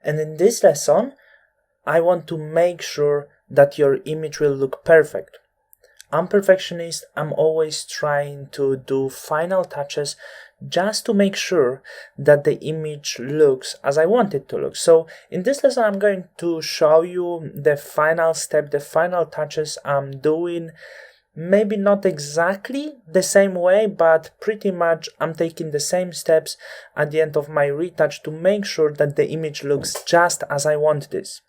And in this lesson, I want to make sure that your image will look perfect. I'm perfectionist. I'm always trying to do final touches just to make sure that the image looks as I want it to look. So in this lesson, I'm going to show you the final step, the final touches I'm doing. Maybe not exactly the same way, but pretty much I'm taking the same steps at the end of my retouch to make sure that the image looks just as I want this.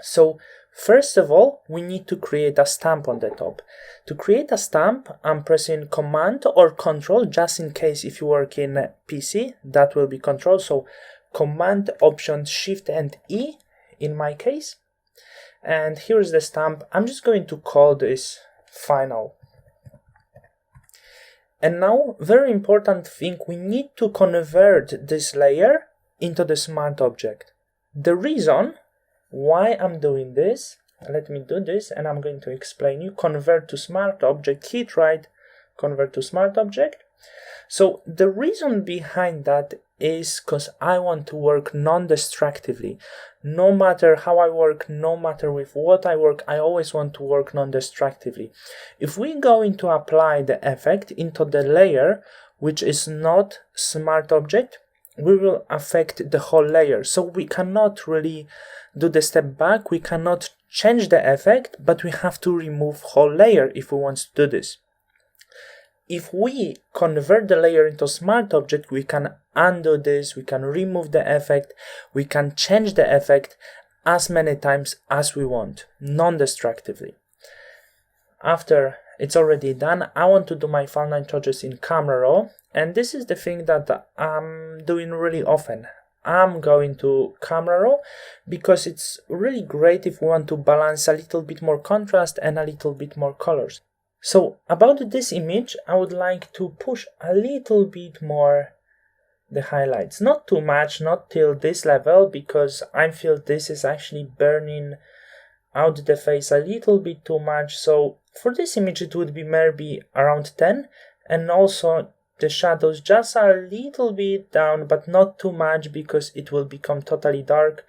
So first of all, we need to create a stamp on the top. To create a stamp, I'm pressing Command or Control, just in case if you work in PC, that will be Control. So Command, Option, Shift and E in my case. And here's the stamp. I'm just going to call this Final. And now, very important thing, we need to convert this layer into the smart object. The reason why I'm doing this, let me do this and I'm going to explain you. Convert to smart object, hit right, convert to smart object. So the reason behind that is because I want to work non-destructively. No matter how I work, no matter with what I work, I always want to work non-destructively. If we go into apply the effect into the layer, which is not smart object, we will affect the whole layer. So we cannot really do the step back, we cannot change the effect, but we have to remove whole layer if we want to do this. If we convert the layer into smart object, we can undo this, we can remove the effect, we can change the effect as many times as we want, non-destructively. After it's already done, I want to do my final touches in camera raw, and this is the thing that I'm doing really often. I'm going to camera raw because it's really great if we want to balance a little bit more contrast and a little bit more colors. So about this image, I would like to push a little bit more the highlights. Not too much, not till this level, because I feel this is actually burning out the face a little bit too much. So for this image, it would be maybe around 10, and also the shadows just a little bit down, but not too much because it will become totally dark.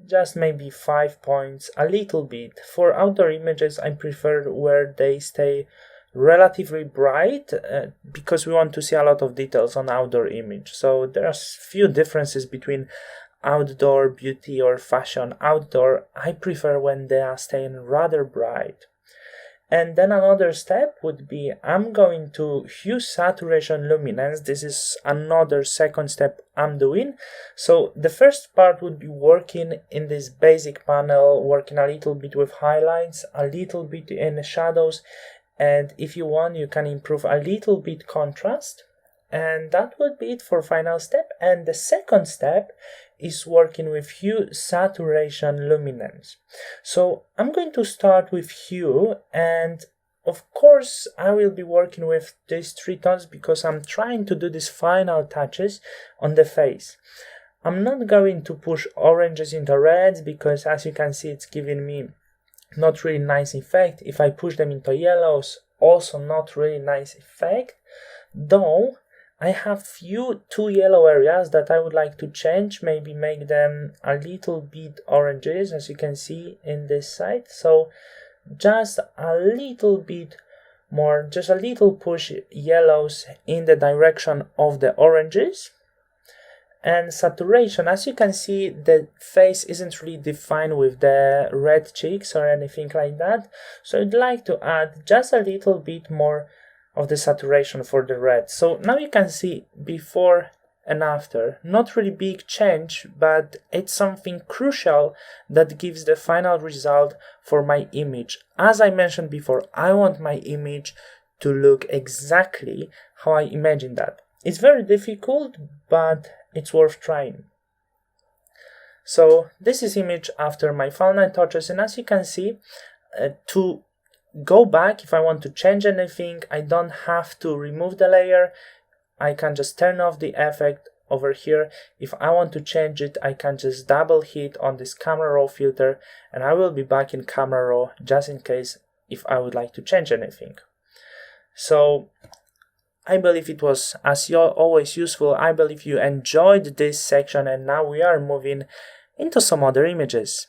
Just maybe 5 points, a little bit. For outdoor images, I prefer where they stay relatively bright because we want to see a lot of details on outdoor image. So there are few differences between outdoor beauty or fashion. Outdoor, I prefer when they are staying rather bright. And then another step would be I'm going to hue, saturation, luminance. This is another second step I'm doing. So the first part would be working in this basic panel, working a little bit with highlights, a little bit in the shadows, and if you want, you can improve a little bit contrast. And that would be it for final step. And the second step is working with hue, saturation, luminance. So I'm going to start with hue, and of course I will be working with these 3 tones because I'm trying to do these final touches on the face. I'm not going to push oranges into reds because as you can see it's giving me not really nice effect. If I push them into yellows, also not really nice effect, though I have two yellow areas that I would like to change, maybe make them a little bit oranges, as you can see in this side. So just a little bit more, just a little push yellows in the direction of the oranges. And saturation, as you can see, the face isn't really defined with the red cheeks or anything like that. So I'd like to add just a little bit more of the saturation for the red. So now you can see before and after. Not really big change, but it's something crucial that gives the final result for my image. As I mentioned before, I want my image to look exactly how I imagine that. It's very difficult, but it's worth trying. So this is image after my final touches, and as you can see, to go back, if I want to change anything, I don't have to remove the layer. I can just turn off the effect over here. If I want to change it, I can just double hit on this camera raw filter, and I will be back in camera raw just in case if I would like to change anything. So I believe it was, as always, useful. I believe you enjoyed this section, and now we are moving into some other images.